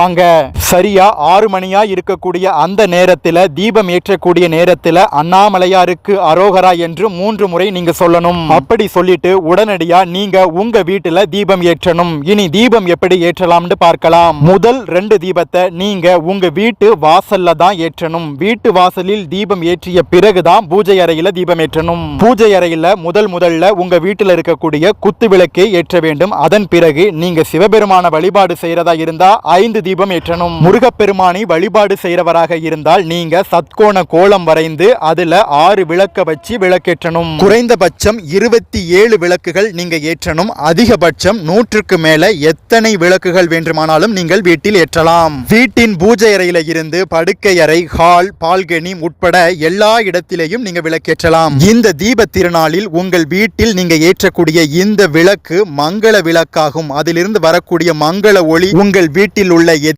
வாங்க. சரியா 6 மணியா இருக்கக்கூடிய அந்த நேரத்துல தீபம் ஏற்றக்கூடிய நேரத்துல அண்ணாமலையாருக்கு அரோகரா என்று 3 முறை நீங்க சொல்லணும். அப்படி சொல்லிட்டு உடனடியா நீங்க உங்க வீட்டுல தீபம் ஏற்றணும். இனி தீபம் எப்படி ஏற்றலாம்னு பார்க்கலாம். முதல் 2 தீபத்தை நீங்க உங்க வீட்டு வாசல்ல தான் ஏற்றணும். வீட்டு வாசலில் தீபம் ஏற்றிய பிறகுதான் பூஜை அறையில தீபம் ஏற்றணும். பூஜை அறையில முதல்ல உங்க வீட்டுல இருக்கக்கூடிய குத்து விளக்கை ஏற்ற வேண்டும். அதன் பிறகு நீங்க சிவபெருமான வழிபாடு செய்யறதா இருந்தா 5 தீபம் ஏற்றணும். முருகப்பெருமானை வழிபாடு செய்யறவராக இருந்தால் நீங்க சத்கோண கோலம் வரைந்து அதுல 6 விளக்க வச்சு விளக்கேற்றணும். குறைந்தபட்சம் 27 விளக்குகள் நீங்க ஏற்றணும். அதிகபட்சம் 100க்கு மேல எத்தனை விளக்குகள் வேண்டுமானாலும் நீங்கள் வீட்டில் ஏற்றலாம். வீட்டின் பூஜை அறையில இருந்து படுக்கை அறை, ஹால், பால்கனி உட்பட எல்லா இடத்திலேயும் நீங்க விளக்கேற்றலாம். இந்த தீப திருநாளில் உங்கள் வீட்டில் நீங்க ஏற்றக்கூடிய இந்த விளக்கு மங்கள விளக்காகும். அதிலிருந்து வரக்கூடிய மங்கள ஒளி உங்கள் வீட்டில் உள்ள